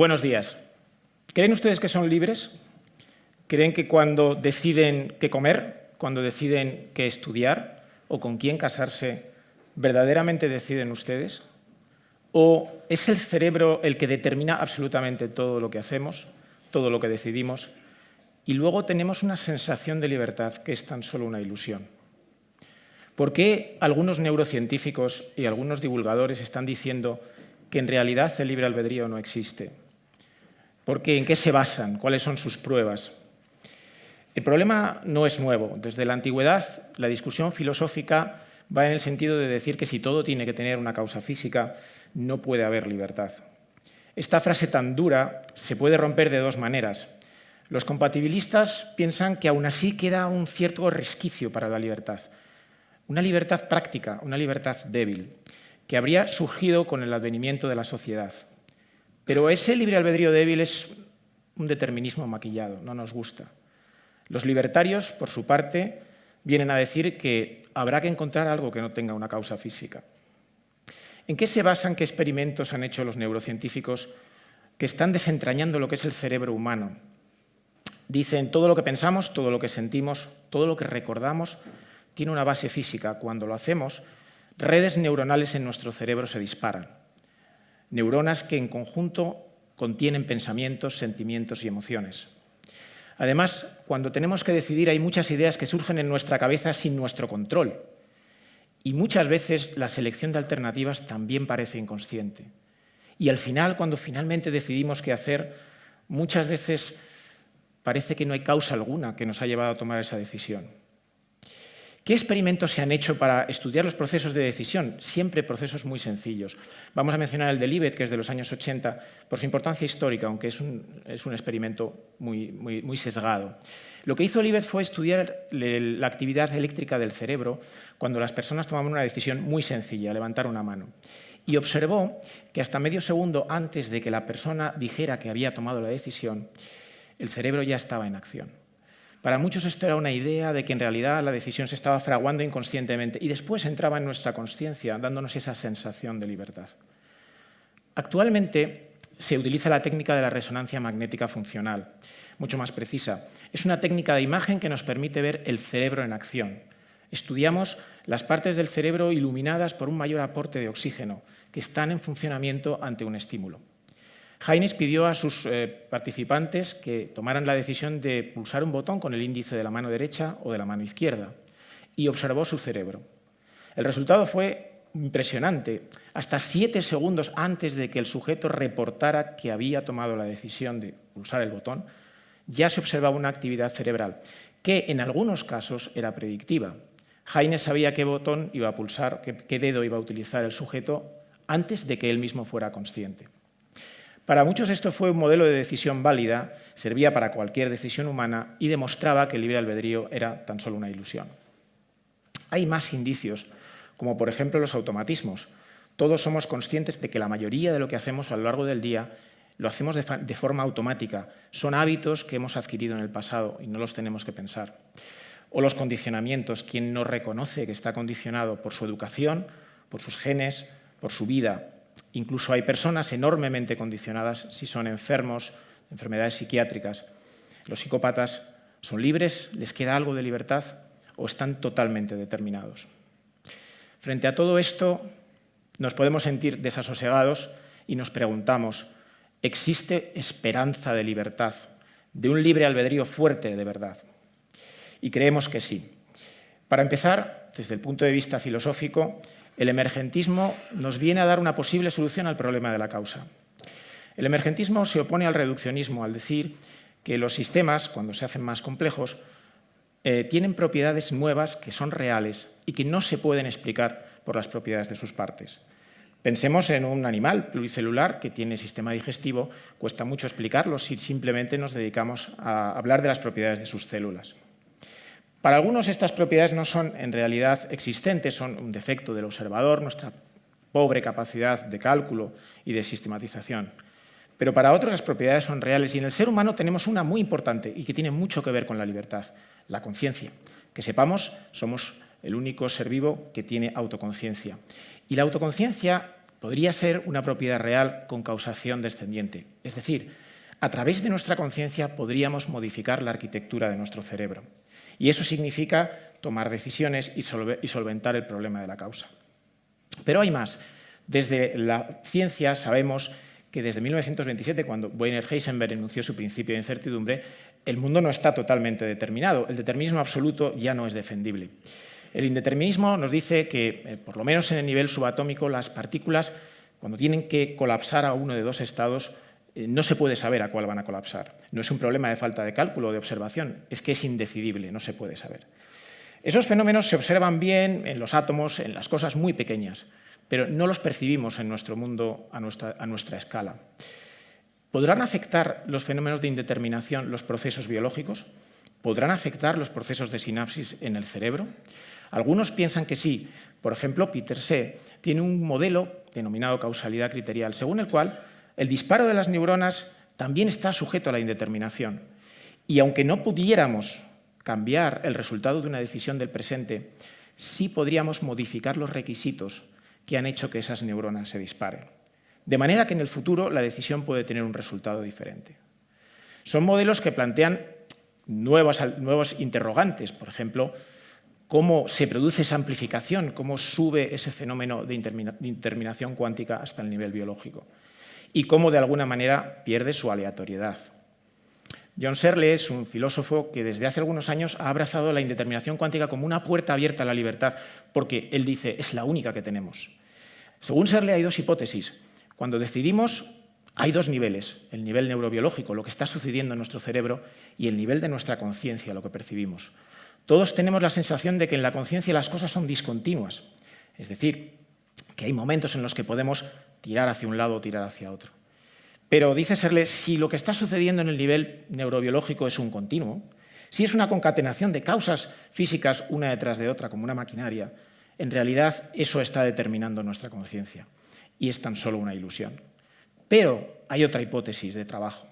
Buenos días. ¿Creen ustedes que son libres? ¿Creen que cuando deciden qué comer, cuando deciden qué estudiar o con quién casarse, verdaderamente deciden ustedes? ¿O es el cerebro el que determina absolutamente todo lo que hacemos, todo lo que decidimos, y luego tenemos una sensación de libertad que es tan solo una ilusión? ¿Por qué algunos neurocientíficos y algunos divulgadores están diciendo que en realidad el libre albedrío no existe? ¿En qué se basan? ¿Cuáles son sus pruebas? El problema no es nuevo. Desde la antigüedad, la discusión filosófica va en el sentido de decir que si todo tiene que tener una causa física, no puede haber libertad. Esta frase tan dura se puede romper de dos maneras. Los compatibilistas piensan que aún así queda un cierto resquicio para la libertad. Una libertad práctica, una libertad débil, que habría surgido con el advenimiento de la sociedad. Pero ese libre albedrío débil es un determinismo maquillado, no nos gusta. Los libertarios, por su parte, vienen a decir que habrá que encontrar algo que no tenga una causa física. ¿En qué se basan, qué experimentos han hecho los neurocientíficos que están desentrañando lo que es el cerebro humano? Dicen, todo lo que pensamos, todo lo que sentimos, todo lo que recordamos tiene una base física. Cuando lo hacemos, redes neuronales en nuestro cerebro se disparan. Neuronas que en conjunto contienen pensamientos, sentimientos y emociones. Además, cuando tenemos que decidir hay muchas ideas que surgen en nuestra cabeza sin nuestro control. Y muchas veces la selección de alternativas también parece inconsciente. Y al final, cuando finalmente decidimos qué hacer, muchas veces parece que no hay causa alguna que nos ha llevado a tomar esa decisión. ¿Qué experimentos se han hecho para estudiar los procesos de decisión? Siempre procesos muy sencillos. Vamos a mencionar el de Libet, que es de los años 80, por su importancia histórica, aunque es un experimento muy sesgado. Lo que hizo Libet fue estudiar la actividad eléctrica del cerebro cuando las personas tomaban una decisión muy sencilla, levantar una mano. Y observó que hasta medio segundo antes de que la persona dijera que había tomado la decisión, el cerebro ya estaba en acción. Para muchos esto era una idea de que en realidad la decisión se estaba fraguando inconscientemente y después entraba en nuestra consciencia, dándonos esa sensación de libertad. Actualmente se utiliza la técnica de la resonancia magnética funcional, mucho más precisa. Es una técnica de imagen que nos permite ver el cerebro en acción. Estudiamos las partes del cerebro iluminadas por un mayor aporte de oxígeno, que están en funcionamiento ante un estímulo. Haynes pidió a sus participantes que tomaran la decisión de pulsar un botón con el índice de la mano derecha o de la mano izquierda y observó su cerebro. El resultado fue impresionante. Hasta 7 segundos antes de que el sujeto reportara que había tomado la decisión de pulsar el botón, ya se observaba una actividad cerebral que en algunos casos era predictiva. Haynes sabía qué botón iba a pulsar, qué dedo iba a utilizar el sujeto antes de que él mismo fuera consciente. Para muchos esto fue un modelo de decisión válida, servía para cualquier decisión humana y demostraba que el libre albedrío era tan solo una ilusión. Hay más indicios, como por ejemplo los automatismos. Todos somos conscientes de que la mayoría de lo que hacemos a lo largo del día lo hacemos de forma automática. Son hábitos que hemos adquirido en el pasado y no los tenemos que pensar. O los condicionamientos, quien no reconoce que está condicionado por su educación, por sus genes, por su vida. Incluso hay personas enormemente condicionadas si son enfermos, enfermedades psiquiátricas. Los psicópatas son libres, les queda algo de libertad o están totalmente determinados. Frente a todo esto, nos podemos sentir desasosegados y nos preguntamos, ¿existe esperanza de libertad, de un libre albedrío fuerte de verdad? Y creemos que sí. Para empezar, desde el punto de vista filosófico, el emergentismo nos viene a dar una posible solución al problema de la causa. El emergentismo se opone al reduccionismo, al decir que los sistemas, cuando se hacen más complejos, tienen propiedades nuevas que son reales y que no se pueden explicar por las propiedades de sus partes. Pensemos en un animal pluricelular que tiene sistema digestivo, cuesta mucho explicarlo si simplemente nos dedicamos a hablar de las propiedades de sus células. Para algunos estas propiedades no son en realidad existentes, son un defecto del observador, nuestra pobre capacidad de cálculo y de sistematización. Pero para otros las propiedades son reales y en el ser humano tenemos una muy importante y que tiene mucho que ver con la libertad, la conciencia. Que sepamos, somos el único ser vivo que tiene autoconciencia. Y la autoconciencia podría ser una propiedad real con causación descendiente. Es decir, a través de nuestra conciencia podríamos modificar la arquitectura de nuestro cerebro. Y eso significa tomar decisiones y solventar el problema de la causa. Pero hay más. Desde la ciencia sabemos que desde 1927, cuando Werner Heisenberg enunció su principio de incertidumbre, el mundo no está totalmente determinado. El determinismo absoluto ya no es defendible. El indeterminismo nos dice que, por lo menos en el nivel subatómico, las partículas, cuando tienen que colapsar a uno de dos estados, no se puede saber a cuál van a colapsar. No es un problema de falta de cálculo o de observación, es que es indecidible, no se puede saber. Esos fenómenos se observan bien en los átomos, en las cosas muy pequeñas, pero no los percibimos en nuestro mundo a nuestra escala. ¿Podrán afectar los fenómenos de indeterminación los procesos biológicos? ¿Podrán afectar los procesos de sinapsis en el cerebro? Algunos piensan que sí. Por ejemplo, Peter See tiene un modelo denominado causalidad criterial, según el cual el disparo de las neuronas también está sujeto a la indeterminación. Y aunque no pudiéramos cambiar el resultado de una decisión del presente, sí podríamos modificar los requisitos que han hecho que esas neuronas se disparen. De manera que en el futuro la decisión puede tener un resultado diferente. Son modelos que plantean nuevos interrogantes, por ejemplo, cómo se produce esa amplificación, cómo sube ese fenómeno de indeterminación cuántica hasta el nivel biológico y cómo de alguna manera pierde su aleatoriedad. John Searle es un filósofo que desde hace algunos años ha abrazado la indeterminación cuántica como una puerta abierta a la libertad, porque él dice, es la única que tenemos. Según Searle hay dos hipótesis. Cuando decidimos, hay dos niveles, el nivel neurobiológico, lo que está sucediendo en nuestro cerebro, y el nivel de nuestra conciencia, lo que percibimos. Todos tenemos la sensación de que en la conciencia las cosas son discontinuas, es decir, que hay momentos en los que podemos tirar hacia un lado o tirar hacia otro. Pero dice Searle, si lo que está sucediendo en el nivel neurobiológico es un continuo, si es una concatenación de causas físicas una detrás de otra, como una maquinaria, en realidad eso está determinando nuestra conciencia y es tan solo una ilusión. Pero hay otra hipótesis de trabajo.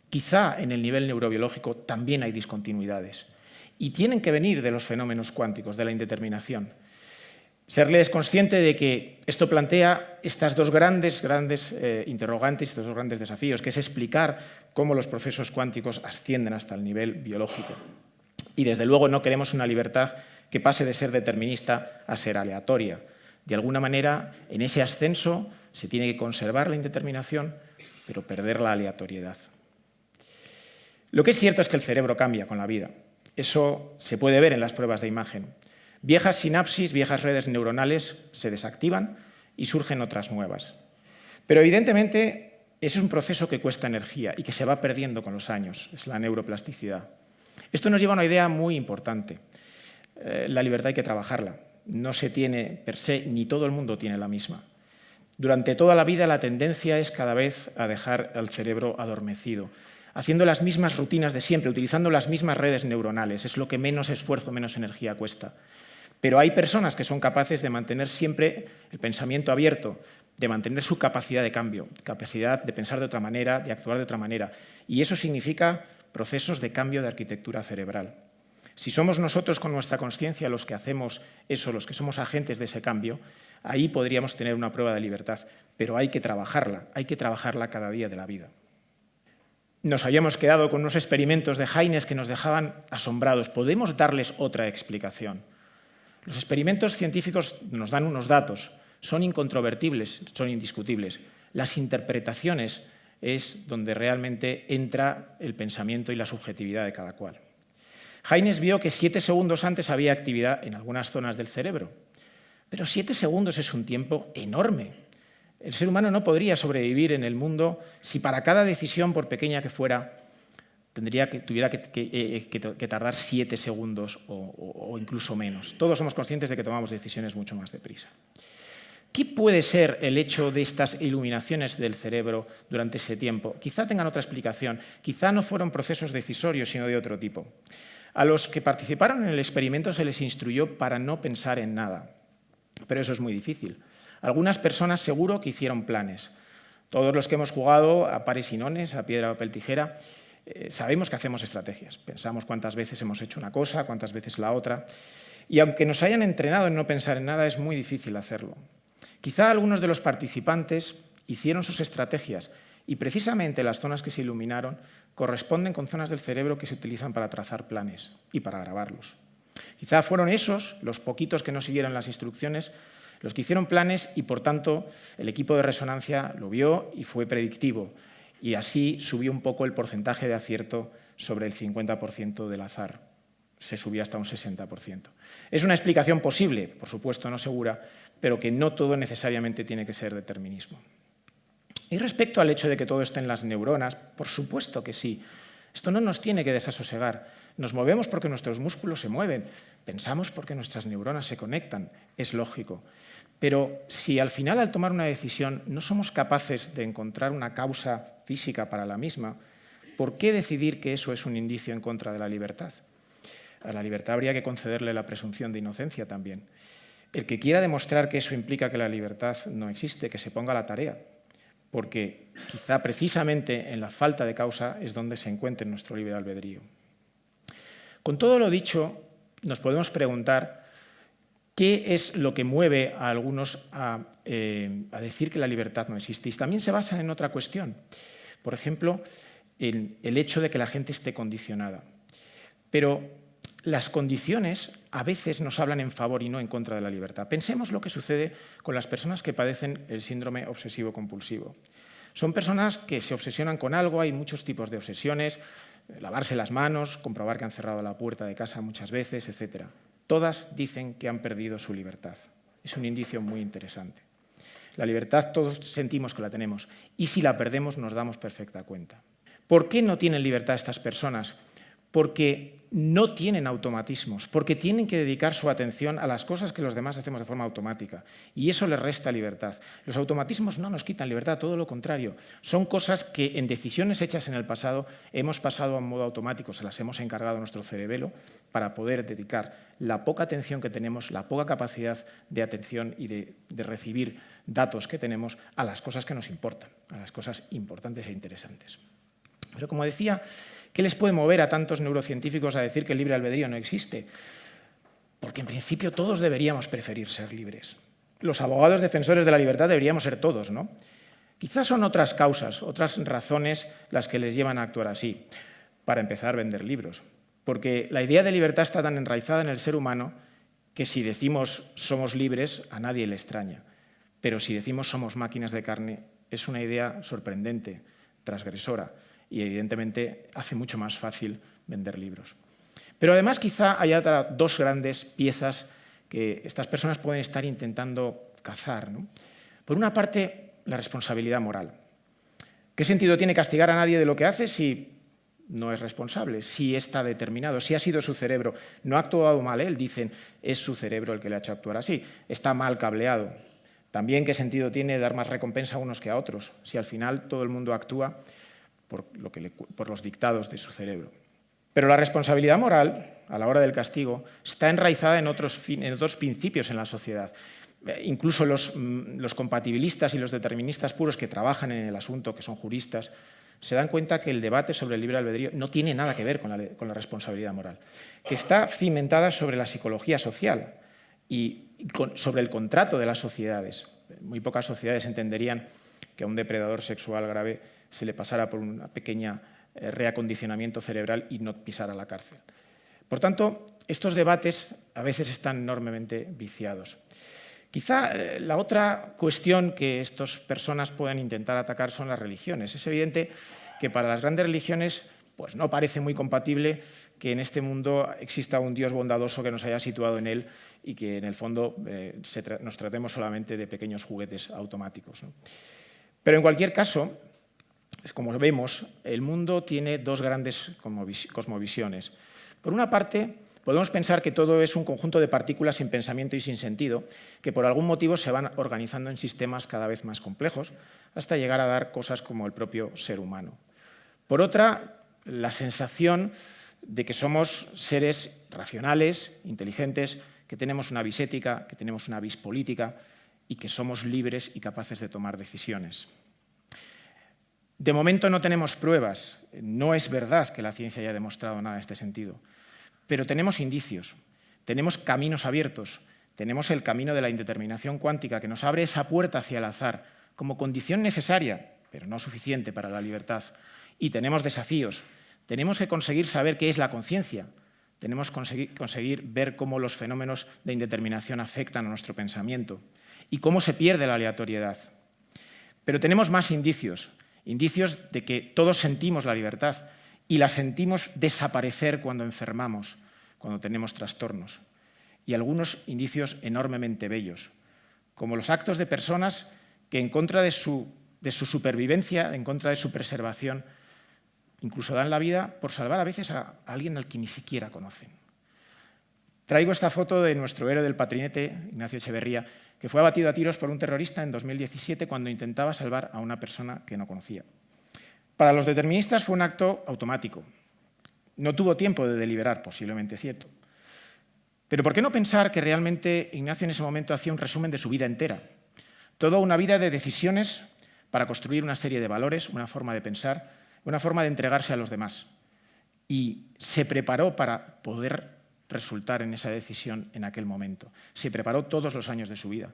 Quizá en el nivel neurobiológico también hay discontinuidades y tienen que venir de los fenómenos cuánticos, de la indeterminación. Searle es consciente de que esto plantea estas dos grandes interrogantes, estos dos grandes desafíos, que es explicar cómo los procesos cuánticos ascienden hasta el nivel biológico. Y desde luego no queremos una libertad que pase de ser determinista a ser aleatoria. De alguna manera, en ese ascenso se tiene que conservar la indeterminación, pero perder la aleatoriedad. Lo que es cierto es que el cerebro cambia con la vida. Eso se puede ver en las pruebas de imagen. Viejas sinapsis, viejas redes neuronales se desactivan y surgen otras nuevas. Pero evidentemente ese es un proceso que cuesta energía y que se va perdiendo con los años, es la neuroplasticidad. Esto nos lleva a una idea muy importante. La libertad hay que trabajarla. No se tiene per se, ni todo el mundo tiene la misma. Durante toda la vida la tendencia es cada vez a dejar al cerebro adormecido, haciendo las mismas rutinas de siempre, utilizando las mismas redes neuronales. Es lo que menos esfuerzo, menos energía cuesta. Pero hay personas que son capaces de mantener siempre el pensamiento abierto, de mantener su capacidad de cambio, capacidad de pensar de otra manera, de actuar de otra manera. Y eso significa procesos de cambio de arquitectura cerebral. Si somos nosotros con nuestra consciencia los que hacemos eso, los que somos agentes de ese cambio, ahí podríamos tener una prueba de libertad, pero hay que trabajarla cada día de la vida. Nos habíamos quedado con unos experimentos de Haynes que nos dejaban asombrados. ¿Podemos darles otra explicación? Los experimentos científicos nos dan unos datos, son incontrovertibles, son indiscutibles. Las interpretaciones es donde realmente entra el pensamiento y la subjetividad de cada cual. Haynes vio que 7 segundos antes había actividad en algunas zonas del cerebro, pero 7 segundos es un tiempo enorme. El ser humano no podría sobrevivir en el mundo si para cada decisión, por pequeña que fuera, tuviera que tardar 7 segundos o incluso menos. Todos somos conscientes de que tomamos decisiones mucho más deprisa. ¿Qué puede ser el hecho de estas iluminaciones del cerebro durante ese tiempo? Quizá tengan otra explicación, quizá no fueron procesos decisorios, sino de otro tipo. A los que participaron en el experimento se les instruyó para no pensar en nada, pero eso es muy difícil. Algunas personas seguro que hicieron planes. Todos los que hemos jugado a pares y nones, a piedra, papel, tijera, sabemos que hacemos estrategias. Pensamos cuántas veces hemos hecho una cosa, cuántas veces la otra. Y aunque nos hayan entrenado en no pensar en nada, es muy difícil hacerlo. Quizá algunos de los participantes hicieron sus estrategias y precisamente las zonas que se iluminaron corresponden con zonas del cerebro que se utilizan para trazar planes y para grabarlos. Quizá fueron esos, los poquitos que no siguieron las instrucciones, los que hicieron planes y, por tanto, el equipo de resonancia lo vio y fue predictivo. Y así subió un poco el porcentaje de acierto sobre el 50% del azar. Se subió hasta un 60%. Es una explicación posible, por supuesto no segura, pero que no todo necesariamente tiene que ser determinismo. Y respecto al hecho de que todo esté en las neuronas, por supuesto que sí. Esto no nos tiene que desasosegar. Nos movemos porque nuestros músculos se mueven, pensamos porque nuestras neuronas se conectan, es lógico. Pero si al final, al tomar una decisión, no somos capaces de encontrar una causa física para la misma, ¿por qué decidir que eso es un indicio en contra de la libertad? A la libertad habría que concederle la presunción de inocencia también. El que quiera demostrar que eso implica que la libertad no existe, que se ponga a la tarea, porque quizá precisamente en la falta de causa es donde se encuentra nuestro libre albedrío. Con todo lo dicho, nos podemos preguntar qué es lo que mueve a algunos a decir que la libertad no existe. Y también se basan en otra cuestión. Por ejemplo, en el hecho de que la gente esté condicionada. Pero las condiciones a veces nos hablan en favor y no en contra de la libertad. Pensemos lo que sucede con las personas que padecen el síndrome obsesivo-compulsivo. Son personas que se obsesionan con algo, hay muchos tipos de obsesiones, lavarse las manos, comprobar que han cerrado la puerta de casa muchas veces, etc. Todas dicen que han perdido su libertad. Es un indicio muy interesante. La libertad todos sentimos que la tenemos y si la perdemos nos damos perfecta cuenta. ¿Por qué no tienen libertad estas personas? Porque no tienen automatismos, porque tienen que dedicar su atención a las cosas que los demás hacemos de forma automática y eso les resta libertad. Los automatismos no nos quitan libertad, todo lo contrario. Son cosas que en decisiones hechas en el pasado hemos pasado a un modo automático, se las hemos encargado a nuestro cerebelo para poder dedicar la poca atención que tenemos, la poca capacidad de atención y de recibir datos que tenemos a las cosas que nos importan, a las cosas importantes e interesantes. Pero como decía, ¿qué les puede mover a tantos neurocientíficos a decir que el libre albedrío no existe? Porque en principio todos deberíamos preferir ser libres. Los abogados defensores de la libertad deberíamos ser todos, ¿no? Quizás son otras causas, otras razones las que les llevan a actuar así. Para empezar, vender libros. Porque la idea de libertad está tan enraizada en el ser humano que si decimos somos libres, a nadie le extraña. Pero si decimos somos máquinas de carne, es una idea sorprendente, transgresora. Y evidentemente hace mucho más fácil vender libros. Pero además quizá haya dos grandes piezas que estas personas pueden estar intentando cazar, ¿no? Por una parte, la responsabilidad moral. ¿Qué sentido tiene castigar a nadie de lo que hace si no es responsable, si está determinado, si ha sido su cerebro? No ha actuado mal él, dicen, es su cerebro el que le ha hecho actuar así. Está mal cableado. También, ¿qué sentido tiene dar más recompensa a unos que a otros, si al final todo el mundo actúa por los dictados de su cerebro? Pero la responsabilidad moral, a la hora del castigo, está enraizada en otros principios en la sociedad. Incluso los compatibilistas y los deterministas puros que trabajan en el asunto, que son juristas, se dan cuenta que el debate sobre el libre albedrío no tiene nada que ver con la responsabilidad moral, que está cimentada sobre la psicología social y sobre el contrato de las sociedades. Muy pocas sociedades entenderían que a un depredador sexual grave se le pasara por una pequeña reacondicionamiento cerebral y no pisara la cárcel. Por tanto, estos debates a veces están enormemente viciados. Quizá la otra cuestión que estas personas puedan intentar atacar son las religiones. Es evidente que para las grandes religiones pues no parece muy compatible que en este mundo exista un Dios bondadoso que nos haya situado en él y que en el fondo nos tratemos solamente de pequeños juguetes automáticos, ¿no? Pero en cualquier caso, como vemos, el mundo tiene dos grandes cosmovisiones. Por una parte, podemos pensar que todo es un conjunto de partículas sin pensamiento y sin sentido, que por algún motivo se van organizando en sistemas cada vez más complejos, hasta llegar a dar cosas como el propio ser humano. Por otra, la sensación de que somos seres racionales, inteligentes, que tenemos una vis ética, que tenemos una vis política y que somos libres y capaces de tomar decisiones. De momento no tenemos pruebas, no es verdad que la ciencia haya demostrado nada en este sentido, pero tenemos indicios, tenemos caminos abiertos, Tenemos el camino de la indeterminación cuántica, que nos abre esa puerta hacia el azar como condición necesaria, pero no suficiente para la libertad. Y tenemos desafíos. Tenemos que conseguir saber qué es la conciencia. Tenemos que conseguir ver cómo los fenómenos de indeterminación afectan a nuestro pensamiento y cómo se pierde la aleatoriedad. Pero tenemos más indicios de que todos sentimos la libertad y la sentimos desaparecer cuando enfermamos, cuando tenemos trastornos. Y algunos indicios enormemente bellos, como los actos de personas que en contra de su supervivencia, en contra de su preservación, incluso dan la vida por salvar a veces a alguien al que ni siquiera conocen. Traigo esta foto de nuestro héroe del patinete, Ignacio Echeverría, que fue abatido a tiros por un terrorista en 2017 cuando intentaba salvar a una persona que no conocía. Para los deterministas fue un acto automático. No tuvo tiempo de deliberar, posiblemente cierto. Pero ¿por qué no pensar que realmente Ignacio en ese momento hacía un resumen de su vida entera? Toda una vida de decisiones para construir una serie de valores, una forma de pensar, una forma de entregarse a los demás. Y se preparó para poder resultar en esa decisión en aquel momento. Se preparó todos los años de su vida.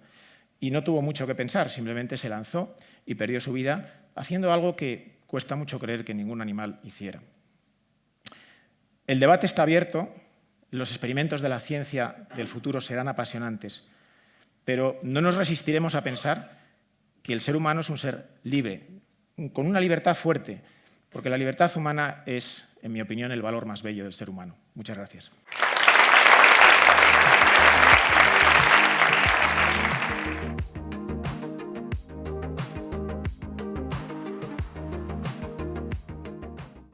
Y no tuvo mucho que pensar, simplemente se lanzó y perdió su vida haciendo algo que cuesta mucho creer que ningún animal hiciera. El debate está abierto, los experimentos de la ciencia del futuro serán apasionantes, pero no nos resistiremos a pensar que el ser humano es un ser libre, con una libertad fuerte, porque la libertad humana es, en mi opinión, el valor más bello del ser humano. Muchas gracias.